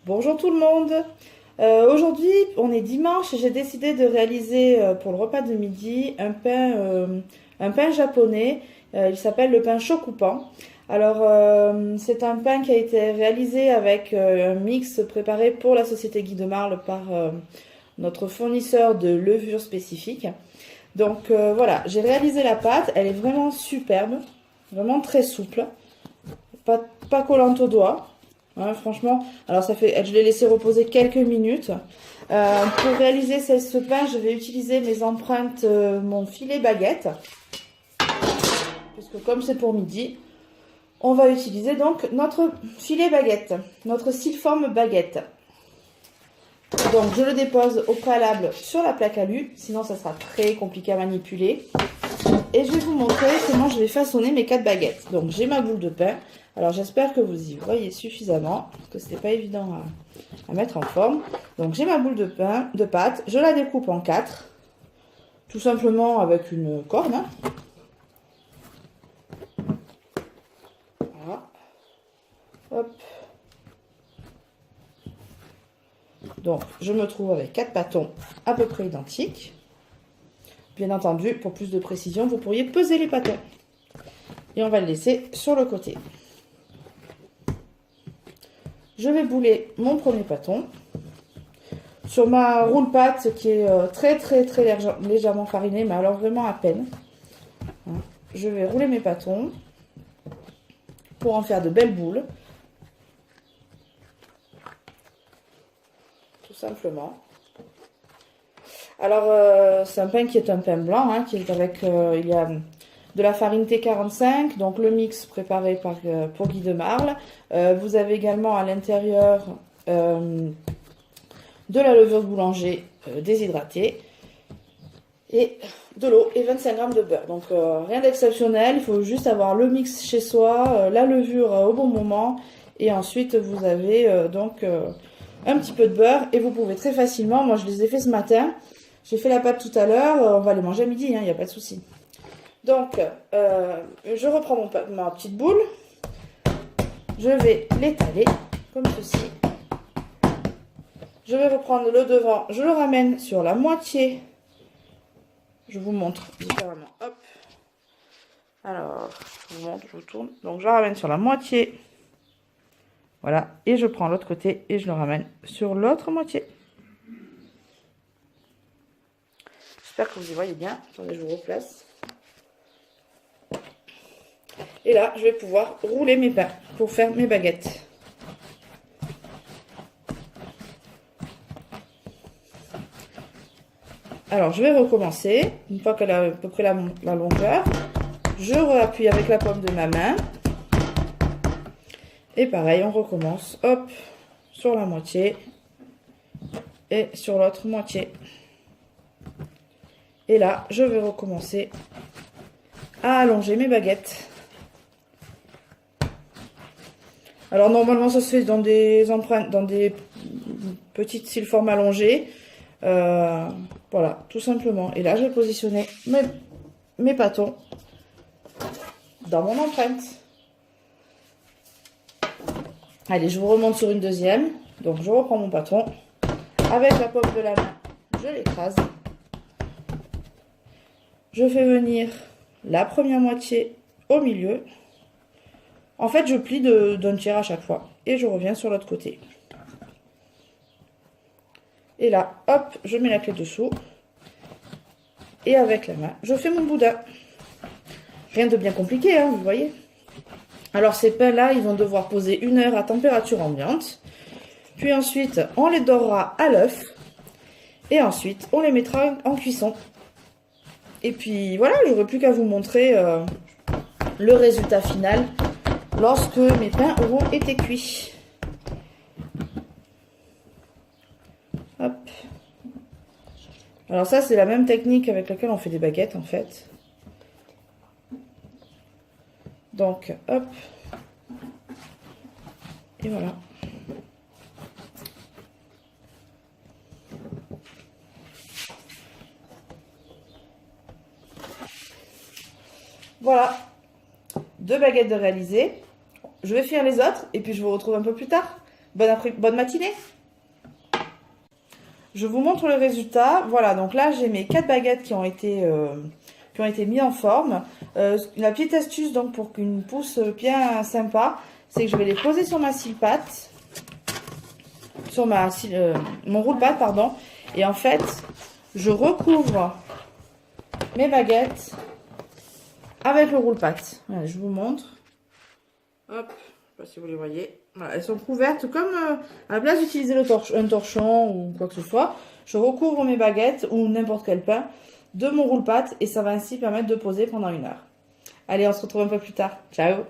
Bonjour tout le monde. Aujourd'hui, on est dimanche et j'ai décidé de réaliser pour le repas de midi un pain japonais. Il s'appelle le pain Shokupan. Alors, c'est un pain qui a été réalisé avec un mix préparé pour la société Guy de Marle par notre fournisseur de levure spécifique. Donc voilà, j'ai réalisé la pâte. Elle est vraiment superbe, vraiment très souple, pas collante aux doigts. Ouais, franchement, alors je l'ai laissé reposer quelques minutes. Pour réaliser ce pain, je vais utiliser mes empreintes, mon filet baguette, puisque comme c'est pour midi, on va utiliser donc notre filet baguette, notre sile-forme baguette. Donc je le dépose au préalable sur la plaque alu, sinon ça sera très compliqué à manipuler. Et je vais vous montrer comment je vais façonner mes 4 baguettes. Donc j'ai ma boule de pain. Alors j'espère que vous y voyez suffisamment, parce que c'était pas évident à mettre en forme. Donc j'ai ma boule de pain, de pâte, je la découpe en 4, tout simplement avec une corde. Hein. Voilà. Hop. Donc je me trouve avec 4 bâtons à peu près identiques. Bien entendu, pour plus de précision, vous pourriez peser les bâtons. Et on va le laisser sur le côté. Je vais bouler mon premier bâton sur ma roule-pâte qui est très légèrement farinée, mais alors vraiment à peine. Je vais rouler mes bâtons pour en faire de belles boules. Tout simplement. Alors, c'est un pain qui est un pain blanc, hein, qui est avec, il y a de la farine T45, donc le mix préparé pour Guy de Marle. Vous avez également à l'intérieur de la levure de boulanger déshydratée et de l'eau et 25 g de beurre. Donc rien d'exceptionnel, il faut juste avoir le mix chez soi, la levure au bon moment et ensuite vous avez donc un petit peu de beurre et vous pouvez très facilement, moi je les ai fait ce matin, j'ai fait la pâte tout à l'heure, on va les manger à midi, il n'y a pas de souci. Donc, je reprends ma petite boule. Je vais l'étaler comme ceci. Je vais reprendre le devant. Je le ramène sur la moitié. Je vous montre différemment. Hop. Alors, je vous montre, je vous tourne. Donc, je la ramène sur la moitié. Voilà. Et je prends l'autre côté et je le ramène sur l'autre moitié. J'espère que vous y voyez bien. Attendez, je vous replace. Et là, je vais pouvoir rouler mes pains pour faire mes baguettes. Alors, je vais recommencer. Une fois qu'elle a à peu près la longueur, je réappuie avec la paume de ma main. Et pareil, on recommence. Hop, sur la moitié et sur l'autre moitié. Et là, je vais recommencer à allonger mes baguettes. Alors normalement ça se fait dans des empreintes, dans des petites cils-formes allongées. Voilà, tout simplement. Et là je vais positionner mes bâtons dans mon empreinte. Allez, je vous remonte sur une deuxième. Donc je reprends mon bâton. Avec la paume de la main, je l'écrase. Je fais venir la première moitié au milieu. En fait, je plie d'un tiers à chaque fois. Et je reviens sur l'autre côté. Et là, hop, je mets la clé dessous. Et avec la main, je fais mon boudin. Rien de bien compliqué, hein, vous voyez. Alors, ces pains-là, ils vont devoir poser 1 heure à température ambiante. Puis ensuite, on les dorera à l'œuf. Et ensuite, on les mettra en cuisson. Et puis, voilà, j'aurai plus qu'à vous montrer le résultat final lorsque mes pains auront été cuits. Hop. Alors ça, c'est la même technique avec laquelle on fait des baguettes, en fait. Donc, hop. Et voilà. Voilà. 2 baguettes de réaliser. Je vais faire les autres et puis je vous retrouve un peu plus tard. bonne matinée. Je vous montre le résultat. Voilà, donc là, j'ai mes 4 baguettes qui ont été mises en forme. La petite astuce, donc, pour qu'une pousse bien sympa, c'est que je vais les poser sur ma scie pâte. Sur mon roule-pâte, pardon. Et en fait, je recouvre mes baguettes avec le roule-pâte. Voilà, je vous montre. Hop, je sais pas si vous les voyez. Voilà, elles sont couvertes comme à la place d'utiliser un torchon ou quoi que ce soit. Je recouvre mes baguettes ou n'importe quel pain de mon roule-pâte et ça va ainsi permettre de poser pendant 1 heure. Allez, on se retrouve un peu plus tard. Ciao!